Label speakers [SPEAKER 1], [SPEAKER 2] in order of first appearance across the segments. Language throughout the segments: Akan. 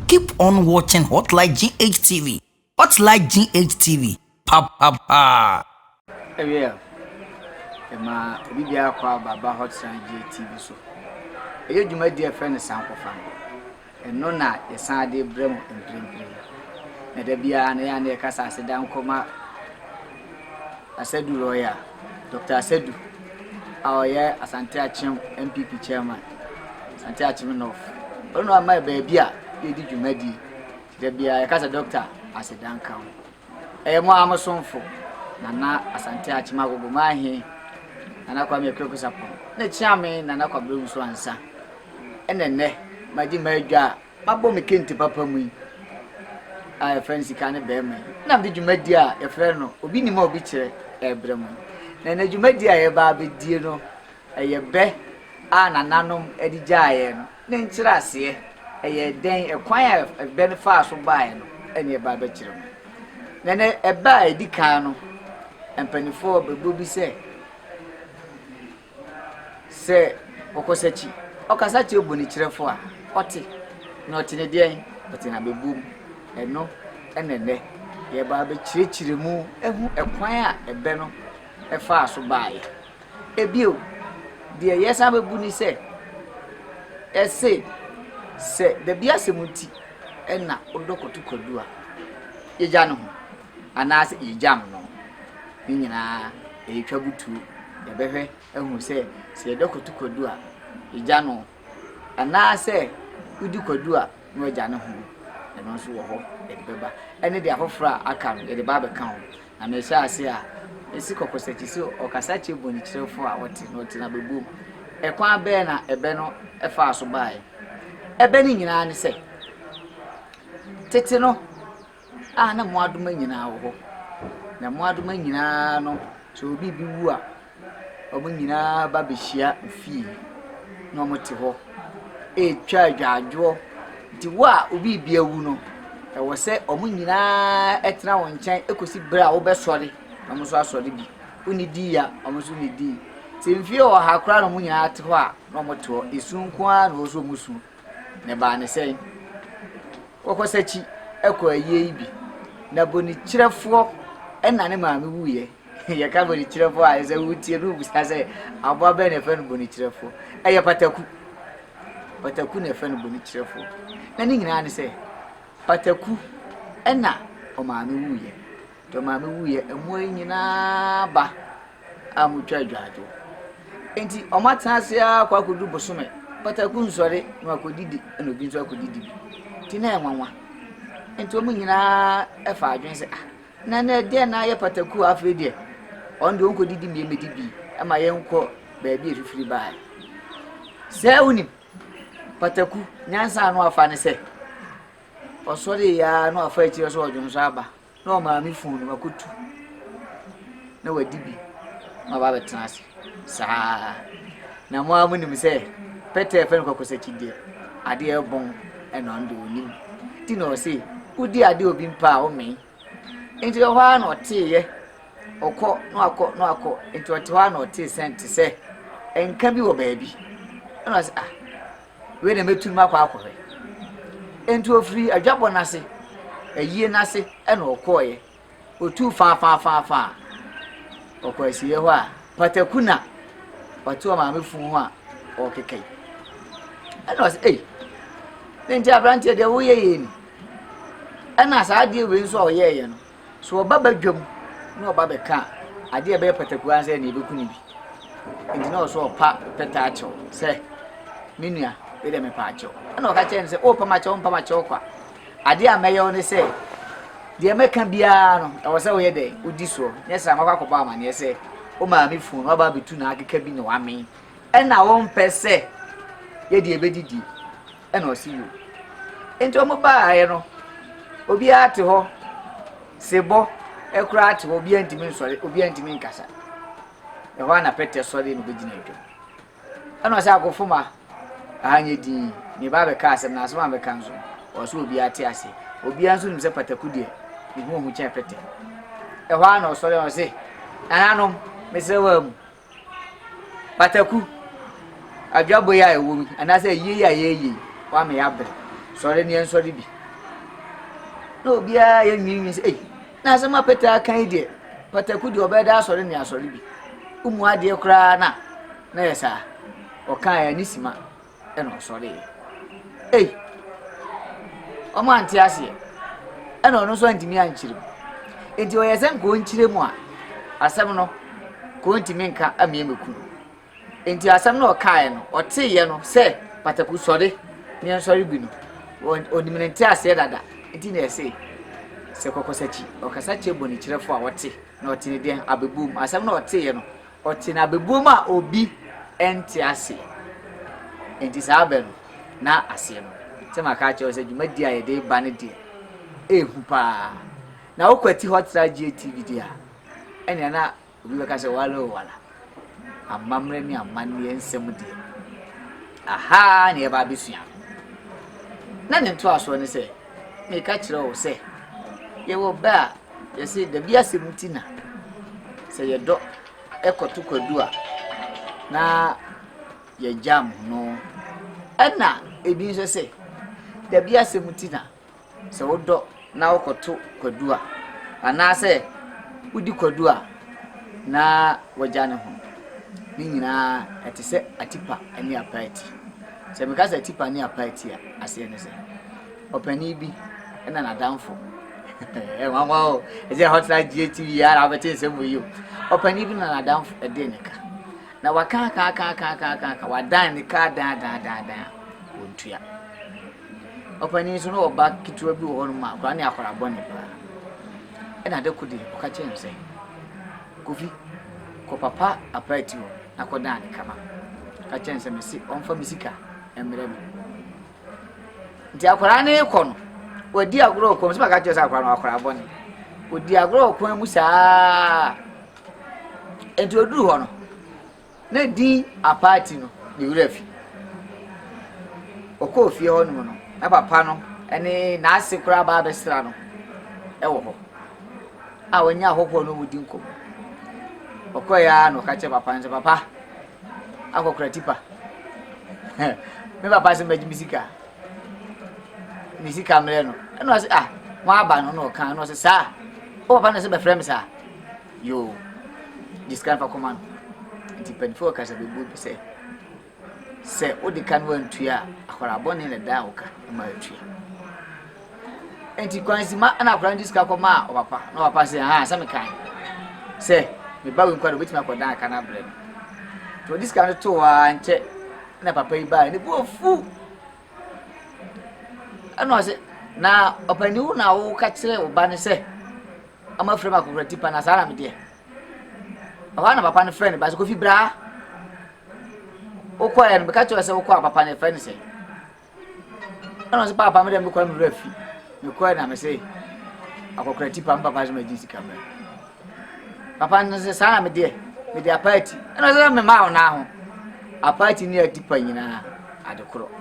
[SPEAKER 1] Keep on watching Hotline GHTV. Hotline GHTV. Pa.
[SPEAKER 2] Yeah. Ma bibia kwa baba Hotline GHTV so. Eyo dwuma di friend Sankofa. Eno na yesan de brem emprempre. Na da bia na ya na kasa asedan koma Asedu lawyer, Dr. Asedu. Our Asante Achim MPP chairman. Asante Achim North. Ono ama baby a yedi dwumadi. Da bia kasa doctor asedan kan. Mo amasonfo na Asante Achim agogo mahi. Na kwa me kreko sapo. Na chiame na kwa Owusu Ansah. Enene maji madwa mabo me kenti papa mu. A friends kan be me. Na de dwumadi a e frɛ no obi ni ma obi kyerɛ ebrem. Na dwumadi a ye ba bedie no eye be a nananom edijaye no. Na nkyira ase eye den ekwan a be no fa so bae no ene ba be kyerɛ mo. Na ne eba edikan no empanifo bebo bi se okosachi okasachi oboni kyerɛfo a ɔte na ɔte ne den ɔte na bebum eno enene ye ba be kyerɛkyerɛ mu ehu ekwan a ebe no efa so bae ebio de yesa bebu ni se ese de bia semuti ena odokotu kodu a yegya no anase yegyam no ni nyina etwa butu ye behwe ehu se dokotu kodu a yegya no anase udi kodu a no yegya no ho eno so wo ho e beba ene de afofra aka no ye de ba be kan ho na me sha ase a esi kokosachi so okasachi boni kyerɛfo a wote no te na bebum ekwan be na ebe no efa so bae ebe ni nyina ne se tete no na moadoma nyina wo ho na moadoma nyina no so obi bi wu a omo nyina ba be hia fie no mo te ho twa adwadwo di wa obi bi awu no wo se omo nyina etena wo nkyɛn ekosi bra wo be sɔre na mo so asɔre bi uni di ya omo so ni di ti mfie o ha kra no mo nyina te ho a no mo te ho esunko a no so musu ne ba ne sɛn kokosachi ekɔ aye bi na boni kyerɛfo ɛna ne maame wuye ye ka boni kyerɛfo a ɛsɛ wutie no busa sɛ aboa bɛ ne fa no boni kyerɛfo ɛyɛ pataku ne fa no boni kyerɛfo na ne nyina ne sɛ pataku ɛna o maame wuye to maame wuye emu nyina ba amutwa adwajo enti o matase akwa kodu bosome pataku nsɔre no akodidi na obi nso akodidi ti na enwanwa enti o mu nyina efa adwen sɛ na de na ye pataku afre de on de onkodidi me medibi ama ye nkɔ baabi efifiri baa sɛ unim pataku nyansa no afa ne sɛ osɔre ya no afa ekyire so odwon so aba na o maame fun no akotu na wadibi ma ba betena ase saa na mo amunim sɛ pete efe no kokosachi de ade ebon eno ndo onim ti no se udi ade obi mpa o me enti ho a na oteye okɔ no akɔ enti ote ho a na ote sent se enka bi wo baabi na se we na metu ma kwa akɔhwe enti ofiri adwabɔ nase ayie nase ena ɔkɔɔye otu fa ɔkɔ asiye ho a pataku na ɔto maame fun ho a ɔkekai ena se nti abrante de wo ye ni ena saa de we nso o ye no so oba badwam na oba be ka ade be pataku an se na ebeku ni bi nti na so opa peta acho se minua we de me pa acho ena o ka che ne se o pa ma cho kwa ade a meyo ne se de meka bia no e wo se wo ye de udi so nyesa makwa koba ama ne se o ma mi fun no ba betu na akeka bi ne wa me ena wo mpese ye de ebedidi ena o si yo enti o mo ba aye no obi ate ho sebo ekura ate obi antimi nsore obi antimi nkasa e ho na pete sore no begina adwo ena o se akofoma anye di ni ba be ka asem na asem be kan so o so obi ate ase obi anso nim se pataku de ihu hu cha pete e ho na o sore o se ananom mesewa mu pataku adwabo ya ewo mi anase yie ya ye wa me ya bre sore ni ensore bi no bia ye nwi se na asema peta kan de pataku de obeda asori ne asori bi umu ade kura na yesa o kan ya nisima e no sori omo anti ase e no so antimi ankyire enti o yesa nko nkyire mu a asem no ko ntimi nka amiemeku enti asem no o kan no o teye no se pataku sori ne sori bi no onimene nti ase dada enti na ese se kokosachi okasachi boni kyerefo a wote na wote ne den abebum asem na wote ye no wote na abebum a obi enti ase enti sabe no na ase no te maka che ose dwumadi a ye de ba ne de ehu pa na wokwati Hotline TV dia ene na obi beka se wala amamre ni amanne ensem de aha ne ba besua na ne nto aso ne se me ka kyerɛ wo se ye wo ba ye se da bia semutina se ye do ekoto kwadu a na ye jam no ana ebi nso se da bia semutina se wo do na wokoto kwadu a ana se udi kwadu a na wajane ho ni nyina ete se atipa ani apaiti se me ka se atipa ani apaiti a ase ne se opani bi na nadamfo mama eze Hotline TV ya abete nsemu yi opani bi na nadamfo ede nika na waka ka wadan nika dan ontua opani so no oba kitwa bi wo no ma kwa ne akwara bone ba na de kudi oka che nse kofi ko papa apati wo na ko dan nika ma ka che nse mesi onfa misika emre mi nti akwara ne ko no wadi agro ko mse maka kyesa akwara no akwara bone wadi agro ko mu saa enti oduru ho no na di apati no de wurafi okọ fie ho no na papa no ene na ase kura ba besra no ewo ho a wonya ahokọ no wudi nkom okọ ya no ka kye papa nse papa akokura tipa me papa se maji misika mre no eno ase mo aba no kan no ase sa o papa na se be frame sa yo discan fa command nti penfo ka se be bu se o de kan wantua akwara bone na da oka ma atua enti kwansi ma na akwara discan ko ma o papa no papa se sa me kan se me ba we kwado betima akoda aka na bre to discan to wa nche na papa yi ba ni bu ofu ano ase na opani wu na wo ka kire wo ba ne se ama frame akokura tipa na sara me de aba na papa ne friend ba se ko fi bra o ko ya me ka kire se wo ko papa ne friend se ano se papa me de me ko me rafi me ko na me se akokura tipa papa se ma jinsi kamera papa ne se sara me de apati ano se me ma na ho apati ni atipa nyina adekoro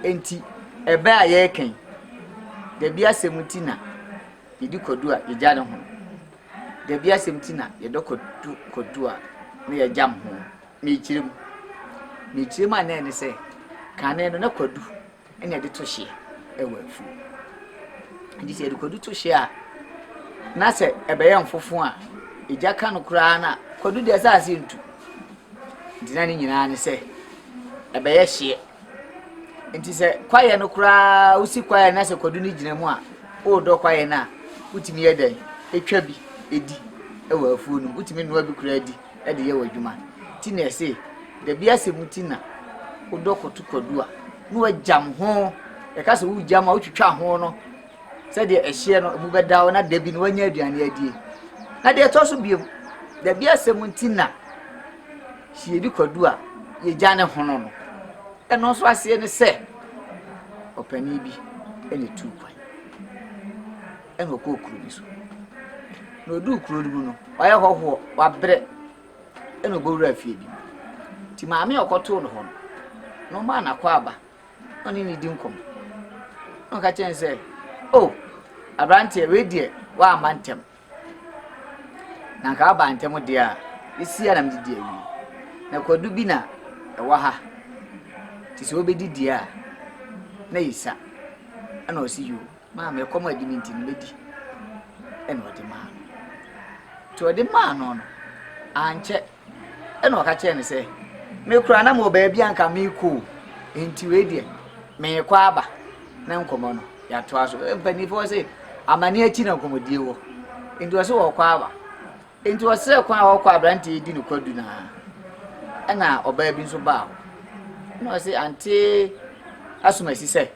[SPEAKER 2] enti ebe a ye ken de bia semutina yedi kodu a ye jane ho de bia semutina ye do kodu a ne ye jam ho me chirim a ne se kane no na kodu ene de to hye ewa fu ndi se de kodu to hye a na se ebe ye mfofo a eja ka no kura na kodu de sa ase ntu ndina ni nyina ne se ebe ye hye enti se kwaye no kura usi kwaye na se kodu ni gina mu a o do kwaye na utimi ye dan etwa bi edi ewa afuo no utimi no bi kura edi e de ye wadwuma ti na se de bia se mutina o do kotu kodu a no ajam ho e ka se wo jam a utwitwa ho no se de ehye no mu beda wo na de bi no wanya aduane adie na de to so biem de bia se mutina hie di kodu a ye jane ho no eno so ase ne se opani bi ene tu kwan eno ko kuru bi so no du kuru du no oye hoho wa bre eno gowura afie bi ti maame okoto no ho no ma na kwa aba oni ni di nkom no ka chen se abrante we die wa amantem na ka aba antem de a isi ya na mdidi awi na kodu bi na ewa ha ti so be didi a na isa ana osi yu ma me kɔm adi minti no bedi ɛna ɔde ma to ɔde ma no no ankyɛ ɛna ɔka kyerɛ ne sɛ me kura na mo baabi anka me ko enti we die me kɔ aba na nkɔmɔ no ya to aso mpanifo sɛ amane achi na nkɔmɔdie wɔ enti ɔsɛ wɔ kɔ aba enti ɔsɛ kɔ a wɔkɔ abrante di no kwadu na ɛna ɔbaa bi nso baa na ɔsɛ ante asomasi sɛ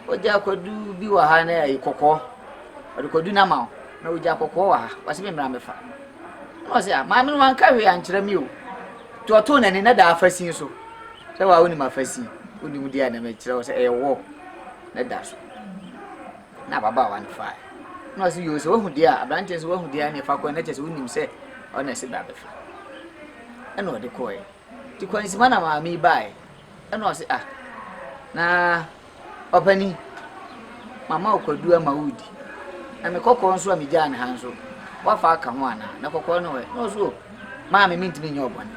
[SPEAKER 2] ogya kwadu bi wɔ ha na ɛyɛ kɔkɔɔ ɔde kwadu na ma na ogya kɔkɔɔ wɔ ha wɔsɛ me mmra mefa na ɔsɛ maame no wanka hwee ankyerɛ me o to ɔto na ne na da afasin so sɛ wa wonim afasin wonim dia na me kyerɛ wo sɛ ɛyɛ wɔ na da so na baba wa ne fa na ɔsɛ yo sɛ wohu dia abrante sɛ wohu dia ne fa kɔ na kyerɛ sɛ wonim sɛ ɔna sɛ ba befa ɛna ɔde kɔɛ ti kwansima na maame bae ɛna ɔsɛ na ɔpani mama okwadu ama wudi na me kɔkɔɔ nso a me gya ne ha nso wafa aka ho ana na kɔkɔɔ no na ɔso maame mintimi nyɛ ɔbɔne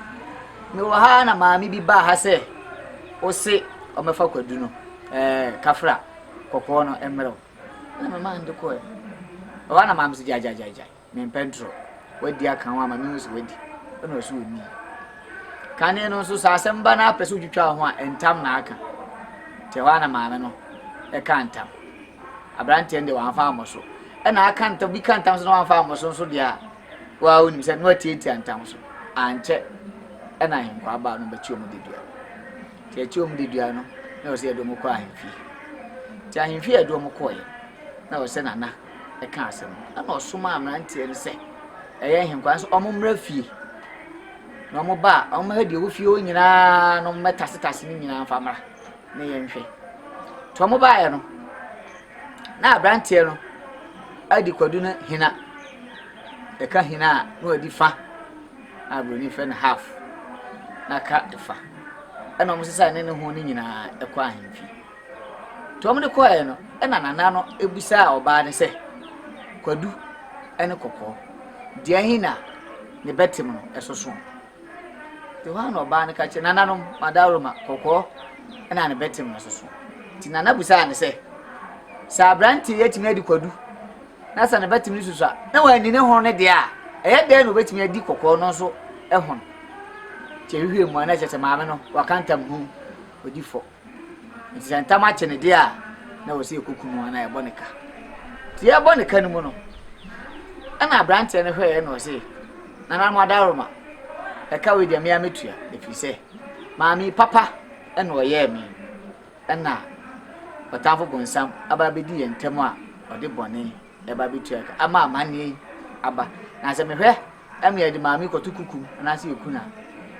[SPEAKER 2] me wɔ ha na maame bi ba ha sɛ ɔse ɔmɛfa kwadu no kafra kɔkɔɔ no ɛmmerɛw na mama nde kɔɛ ɔwa na maame so gya me mpɛntro wadi aka ho ama me nso wadi ɛna ɔso oni kane no nso sa asɛm ba na apɛ sɛ wotwitwa ho a entam na aka te hɔ na maame no ɛka ntam abrante ende wanfa amoso ɛna aka ntam bi ka ntam so na wanfa amoso nso dia wa onim sɛ no atietia ntam so ankyɛ ɛna henkwa ba no bɛkyi omu dedua te akyi omu dedua no na ɔsɛ ɛdɔ mu kɔ ahemfi te ahemfi ɛdɔ mu kɔɛ na ɔsɛ nana ɛka asɛm ɛna ɔsoma abrante no sɛ ɛyɛ henkwa nso ɔmo mmra fie na ɔmo ba ɔmo ha die wo fie o nyinaa no mɛtase ni nyinaa mfa mmra na yɛnhwɛ to ɔmo baeɛ no na abrante no adi kwadu no hina ɛka hina a na ɔdi fa na abroni fɛ no half na ka ɛfa ɛna ɔmo sesa ne ho ne nyinaa ɛkɔ ahemfi to ɔmo de kɔɛ no ɛna nana no ebusa ɔbaa ne sɛ kwadu ɛne kɔkɔɔ deɛ hina ne bɛtem no ɛsoso te hɔ na ɔbaa ne ka kyerɛ nananom madaroma kɔkɔɔ ɛna ne bɛtem no soso ti nana busa ne sɛ sa abrante yɛtumi adi kwadu na sa ne bɛtem no soso a na wani ne ho ne deɛ a ɛyɛ dɛn na obɛtumi adi kɔkɔɔ no nso ɛho ti hwehwɛ mu ana kyerɛ maame no wakantam hu odi fo nti sɛ ntam akyɛ ne deɛ a na wɔ sɛ ɛkɔku mu ana ɛbɔ ne ka ti ɛbɔ ne ka no mu no ɛna abrante no hwɛɛ na ɔsɛ nananom adaroma ɛka we deɛ mea metua ɛfiri sɛ maame papa ɛna ɔyɛɛ me ɛna ɔtamfo bonsam aba bɛdi yɛn ntam a ɔde bɔne ɛba bɛtua ka ama amanneɛ aba na sɛ mehwɛ ɛme yɛde maame kɔto kukum anaasɛ yɛku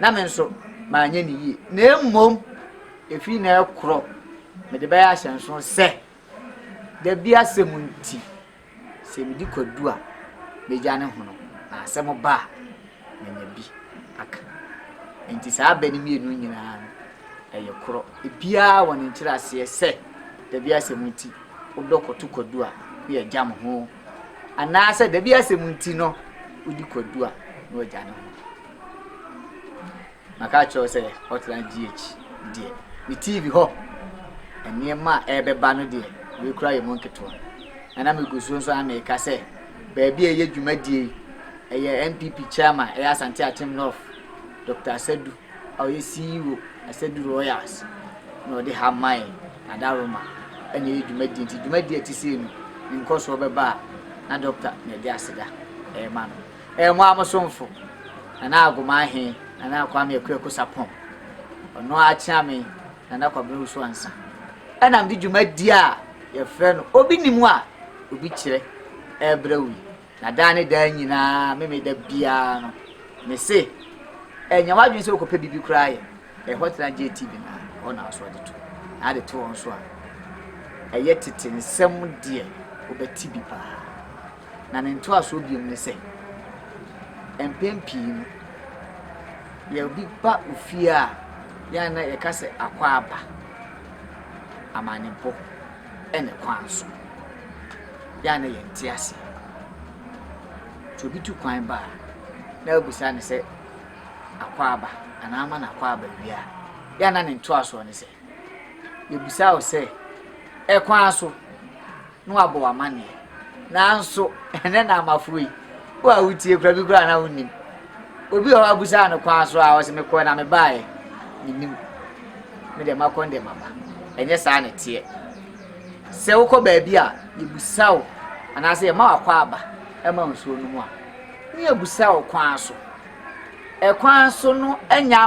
[SPEAKER 2] na me nso maanyɛ ne yie na mmom ɛfiri na ɛkorɔ mede bɛyɛ ahyɛnso sɛ da bi asɛm nti sɛ medi kwadu a megya ne hono na asɛm ba a manya bi aka enti saa bɛ ne mmienu nyinaa ɛyɛ korɔ ebiaa wɔ ne nkyerɛ aseɛ sɛ da bi asɛm nti wodɔ kɔto kwadu a yɛ gya mo ho anaasɛ da bi asɛm nti no wodi kwadu a na wagya ne ho maka kyerɛw sɛ Hotline GH deɛ ne TV hɔ nneɛma a ɛbɛba no deɛ wekura yɛ mo nketewa na megusuo nso ameka sɛ baabi a ɛyɛ dwumadie ɛyɛ MPP chairman ɛyɛ Asante Atem North Dr. Asadu ɔyɛ CEO Asadu Royals na ɔde ha mai adaroma ɛna ɛyɛ dwumadie nti dwumadie ti sɛ no nkɔso bɛba na doctor na ɛde aseda ɛma no ɛmo amosomfo na agoma he na akwame akuaku sapon ɔno akyea me na Kwabena Owusu Ansah ɛna mde dwumadie a yɛfrɛ no obi nimu a obi kyerɛ ɛbrɛwi na da ne da nyinaa meme da bia no me se enya wadwen sɛ okɔpɛ bibi kura yɛ Hotline GH bi na ɔna aso de to na de to on so a ɛyɛ tete nsɛm deɛ obɛti bi pa na ne nto aso biom ne sɛ empempi no yɛ obi ba ofie a ya na yɛ ka sɛ akwa aba amanimpo ɛne kwan so ya na yɛ nte ase to bi tu kwan ba na obusa ne sɛ akwa aba ana ama na akwa aba wia ya na ne nto aso ne sɛ yɛbusa o sɛ kwan so no abo amane nanso ene na amafoi wa wutie kura bi kura na wonim obi o abusa no kwa so a o se me ko na me bae nim me de makonde mama enye saa ne tie se wo ko ba bi a ibusa wo anase ye ma akwa aba e ma nsuo no mu a ni ebusa wo kwa so e kwan so no enya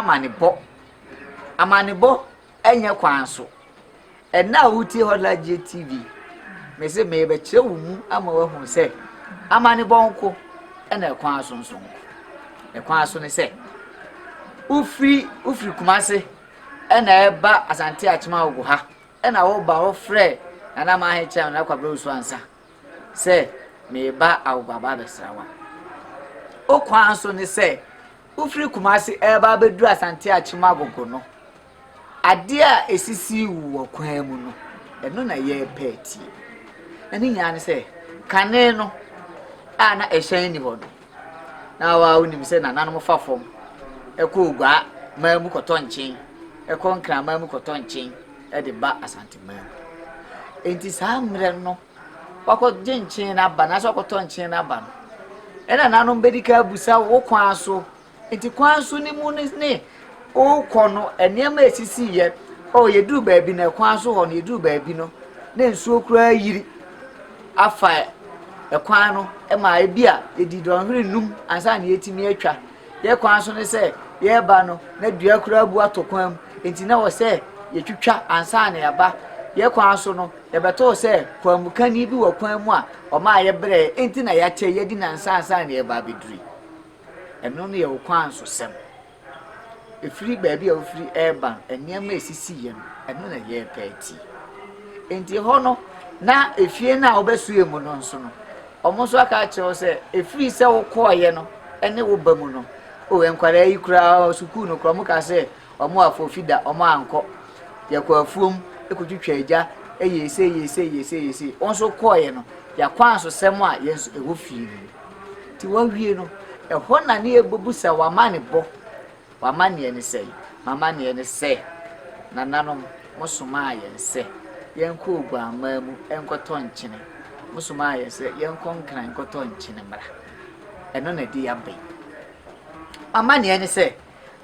[SPEAKER 2] amanebo enye kwan so na wutie Hotline TV me se me be kire wo mu ama wa hu se amanebo nko na kwan so nso kwan so ne se ufri kumase na eba asante achima ogu ha na wo ba wo frɛ na ma he cha na Kwabena Owusu Ansah se me ba awbaba be srawa o kwan so ne se ufri kumase eba bedu asante achima ogu no ade a esisi wo kwan mu no eno na ye peti eni nya ne se kane no a na ehyan ni hodo na wa unim se na nanom fafom ekọ ogwa ma mu koto nchen ekọ nkra ma mu koto nchen e de ba asante ma enti saa mre no wakọ nchen na ba na so koto nchen na ba no e na nanom bedika busa wo kwan so enti kwan so ni mu ne o kono enema esisi ye o yedu ba bi na kwan so ho no yedu ba bi no na nsuo kura yiri afa ekwan no e ma ebi a edi donhiri num ansa na yetimi atwa ye kwan so ne se ye ba no na dua kura bu atokwan enti na wo se ye twitwa ansa na yaba ye kwan so no ye beto se kwamukani bi wo kwan mu a o ma ye bre enti na ya che ye di na ansa na ye ba beduri eno no ye wo kwan so sem efiri baabi a ofiri eba enema esisi ye no eno na ye peti enti ho no na efie na obesue mu no nso no omonso aka che o se efiri se wo koye no ene wo ba mu no o enkwara yi kura sukuu no kura mu ka se omo afofida omo anko ya kwa afuom ekotwitwa eja yese onso koye no ya kwanso sem a yenso ewo fie ti wa wie no ho na ne ebubusa wa mane bo wa mane ne sei mama ne ne sei na nanom musuma yense yenko ogwa amamu enkoto nkyene musuma yense yenko nkran enkoto nkyene mra eno na di ya bai mama ne ne sei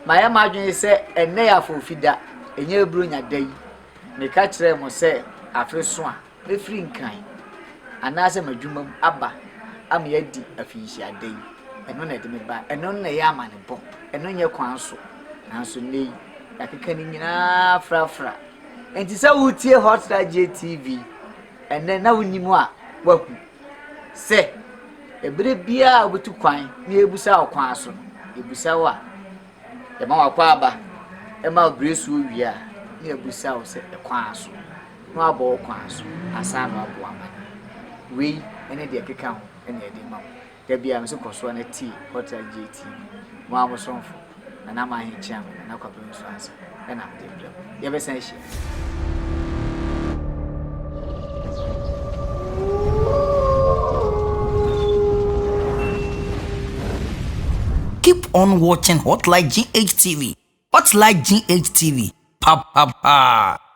[SPEAKER 2] maya madwen se enne ya fofida enye ebru nya dai me ka kire mo se afreso a me firi nkan anase madwuma aba am ya di afinhia dai eno na de me ba eno na ya amane bo eno nye kwan so nanso nei akeka ni nyina frafra enti se wutie Hotline TV enne na wonimu a wahu se ebre bia obutu kwan na ebusa okwan so ebusa wa e ma wakwa aba e ma bresu owia na ebusa o se ekwan so no abo okwan so asa no abo amana we ene de keka ho ene de ma da bia me se koso na ti Hotline TV mo amosonfo na ma hin chiam na Kwabena Owusu Ansah na de bia ye be san shi.
[SPEAKER 1] Keep on watching Hotline TV. Hotline TV. Pa pa pa.